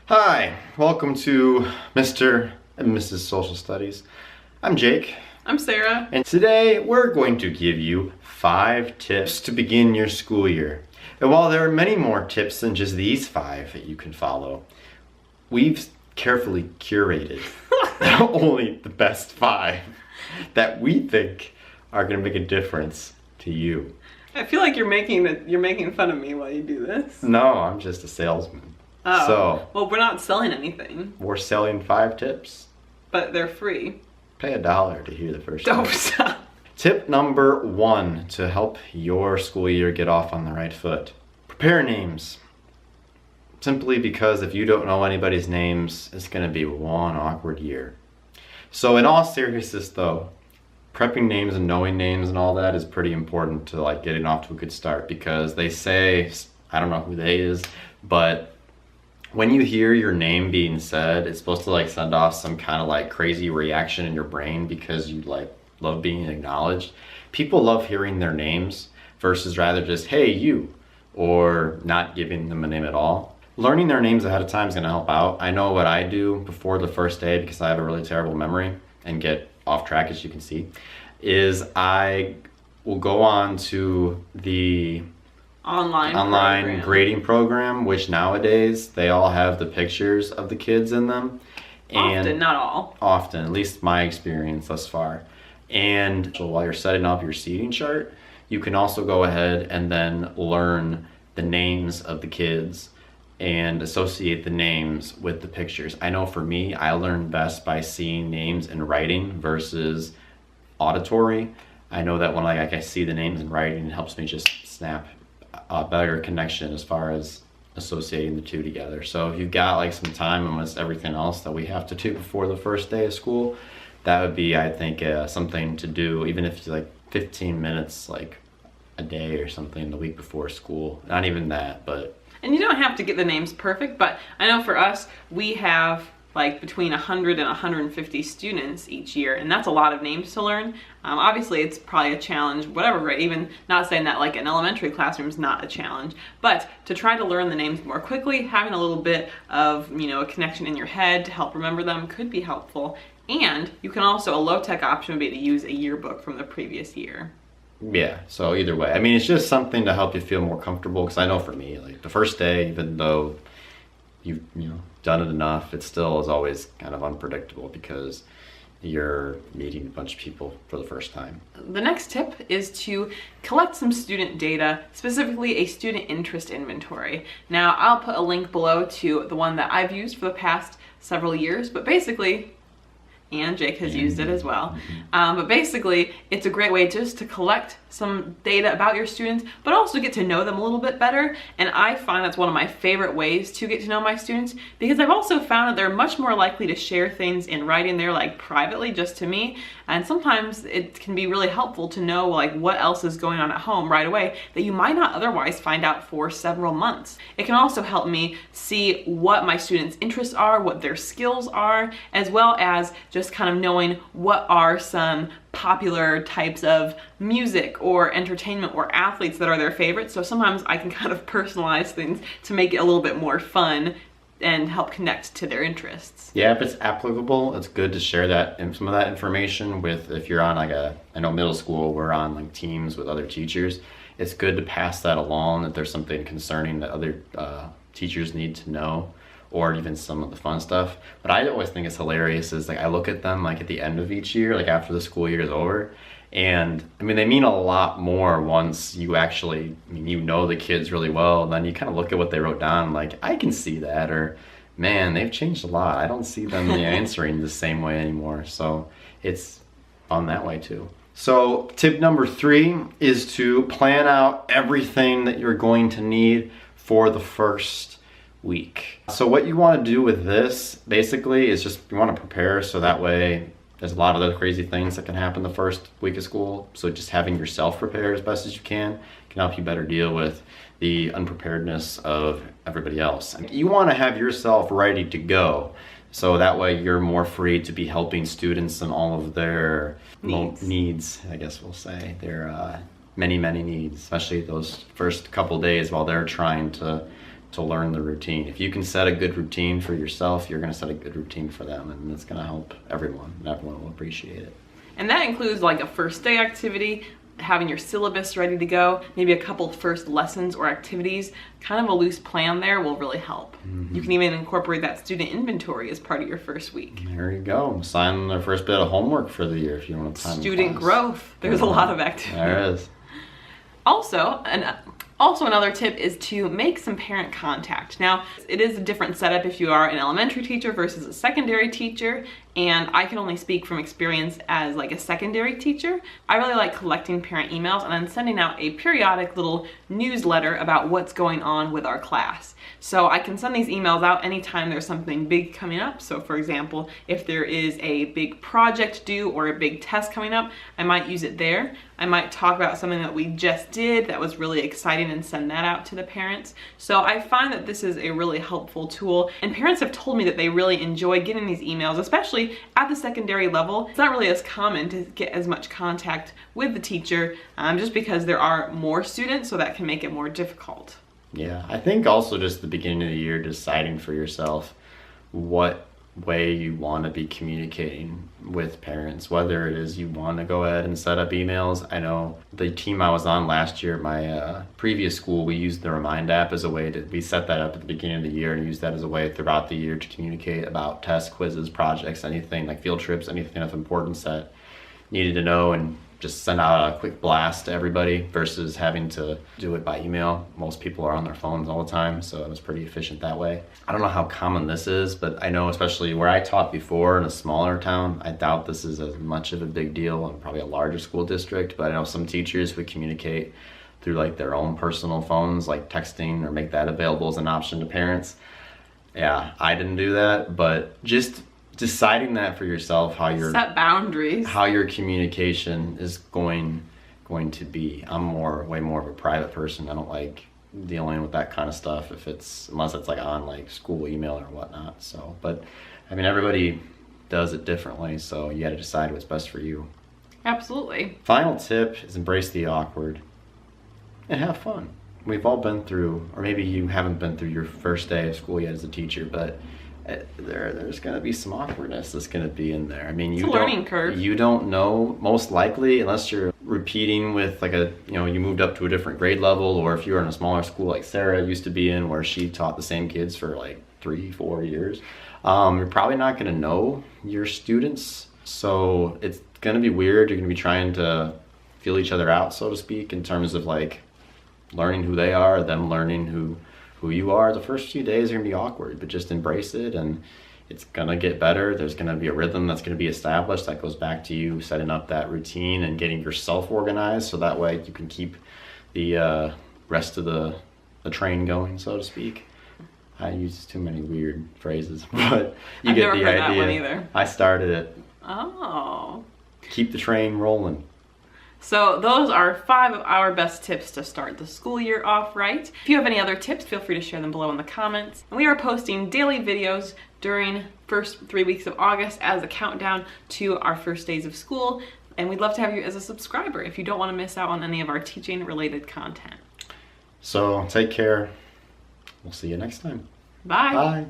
Hi, welcome to Mr. and Mrs. Social Studies. I'm Jake. I'm Sarah. And today we're going to give you 5 tips to begin your school year. And while there are many more tips than just these 5 that you can follow, we've carefully curated only the best 5 that we think are going to make a difference to you. I feel like you're making fun of me while you do this. No, I'm just a salesman. Oh. So, well, we're not selling anything, we're selling 5 tips. but they're free. Pay $1 to hear the first Don't tip. stop. Tip number 1 to help your school year get off on the right foot. Prepare names. Simply because if you don't know anybody's names, it's going to be one awkward year. So in all seriousness though, prepping names and knowing names and all that is pretty important to like getting off to a good start, because they say, I don't know who they is, but when you hear your name being said, it's supposed to like send off some kind of like crazy reaction in your brain because you like love being acknowledged. People love hearing their names versus rather just, hey, you, or not giving them a name at all. Learning their names ahead of time is going to help out. I know what I do before the first day, because I have a really terrible memory and get off track, as you can see, is I will go on to the online program. grading program, which nowadays they all have the pictures of the kids in them. And Often, not all. often, at least my experience thus far. And so while you're setting up your seating chart, you can also go ahead and then learn the names of the kids and associate the names with the pictures. I know for me, I learn best by seeing names in writing versus auditory. I know that when I see the names in writing, it helps me just snap a better connection as far as associating the two together. So if you've got like some time amongst everything else that we have to do before the first day of school, that would be, I think, something to do, even if it's like 15 minutes like a day or something the week before school. Not even that, but... And you don't have to get the names perfect, but I know for us, we have like between 100 and 150 students each year, and that's a lot of names to learn. Obviously, it's probably a challenge, whatever, right? Even not saying that like an elementary classroom is not a challenge, but to try to learn the names more quickly, having a little bit of, a connection in your head to help remember them could be helpful. And you can also, a low-tech option would be to use a yearbook from the previous year. Yeah, so either way, I mean, it's just something to help you feel more comfortable, because I know for me, like the first day, even though you've done it enough, it still is always kind of unpredictable because you're meeting a bunch of people for the first time. The next tip is to collect some student data, specifically a student interest inventory. Now, I'll put a link below to the one that I've used for the past several years, but basically, and Jake has used it as well. But basically, it's a great way just to collect some data about your students, but also get to know them a little bit better. And I find that's one of my favorite ways to get to know my students, because I've also found that they're much more likely to share things in writing there, like privately, just to me. And sometimes it can be really helpful to know like what else is going on at home right away that you might not otherwise find out for several months. It can also help me see what my students' interests are, what their skills are, as well as just kind of knowing what are some popular types of music or entertainment or athletes that are their favorites. So sometimes I can kind of personalize things to make it a little bit more fun and help connect to their interests. Yeah, if it's applicable, it's good to share that and some of that information with, if you're on like I know middle school, we're on like teams with other teachers. It's good to pass that along if there's something concerning that other teachers need to know, or even some of the fun stuff. But I always think it's hilarious is like I look at them like at the end of each year, like after the school year is over, and I mean they mean a lot more once you actually, the kids really well, and then you kind of look at what they wrote down, like I can see that, or man, they've changed a lot. I don't see them answering the same way anymore. So it's fun that way too. So tip number 3 is to plan out everything that you're going to need for the first week. So what you want to do with this basically is just you want to prepare so that way there's a lot of other crazy things that can happen the first week of school. So just having yourself prepare as best as you can help you better deal with the unpreparedness of everybody else. You want to have yourself ready to go so that way you're more free to be helping students and all of their needs, I guess we'll say, their many needs, especially those first couple days while they're trying to to learn the routine. If you can set a good routine for yourself, you're going to set a good routine for them, and it's going to help everyone, and everyone will appreciate it. And that includes like a first day activity, having your syllabus ready to go, maybe a couple first lessons or activities. Kind of a loose plan there will really help. You can even incorporate that student inventory as part of your first week. There you go. Assign their first bit of homework for the year if you don't have time in Student class. growth. There's a lot of activity. There is. Also, another tip is to make some parent contact. Now, it is a different setup if you are an elementary teacher versus a secondary teacher, and I can only speak from experience as like a secondary teacher. I really like collecting parent emails and then sending out a periodic little newsletter about what's going on with our class. So I can send these emails out anytime there's something big coming up. So for example, if there is a big project due or a big test coming up, I might use it there. I might talk about something that we just did that was really exciting and send that out to the parents. So I find that this is a really helpful tool, and parents have told me that they really enjoy getting these emails, especially at the secondary level. It's not really as common to get as much contact with the teacher just because there are more students, so that can make it more difficult. Yeah, I think also just the beginning of the year, deciding for yourself what way you want to be communicating with parents, whether it is you want to go ahead and set up emails. I know the team I was on last year at my previous school, we used the Remind app as a way to, we set that up at the beginning of the year and used that as a way throughout the year to communicate about tests, quizzes, projects, anything like field trips, anything of importance that needed to know, and just send out a quick blast to everybody versus having to do it by email. Most people are on their phones all the time, so it was pretty efficient that way. I don't know how common this is, but I know especially where I taught before in a smaller town, I doubt this is as much of a big deal in probably a larger school district, but I know some teachers would communicate through like their own personal phones, like texting, or make that available as an option to parents. Yeah, I didn't do that, but just deciding that for yourself, how your Set boundaries. how your communication is going to be. I'm way more of a private person. I don't like dealing with that kind of stuff unless it's like on like school email or whatnot. So, but I mean, everybody does it differently, so you got to decide what's best for you. Absolutely. Final tip is embrace the awkward and have fun. We've all been through, or maybe you haven't been through your first day of school yet as a teacher, but there's going to be some awkwardness that's going to be in there. I mean, It's a learning curve. You don't know, most likely, unless you're repeating with like you moved up to a different grade level, or if you were in a smaller school like Sarah used to be in, where she taught the same kids for like 3-4 years. You're probably not going to know your students, so it's going to be weird. You're going to be trying to feel each other out, so to speak, in terms of like learning who they are, them learning who you are. The first few days are going to be awkward, but just embrace it, and it's going to get better. There's going to be a rhythm that's going to be established that goes back to you setting up that routine and getting yourself organized, so that way you can keep the rest of the train going, so to speak. I use too many weird phrases, but you I've get never the heard idea. that one either. I started it. Oh. Keep the train rolling. So those are 5 of our best tips to start the school year off right. If you have any other tips, feel free to share them below in the comments. And we are posting daily videos during first 3 weeks of August as a countdown to our first days of school. And we'd love to have you as a subscriber if you don't want to miss out on any of our teaching related content. So take care. We'll see you next time. Bye. Bye.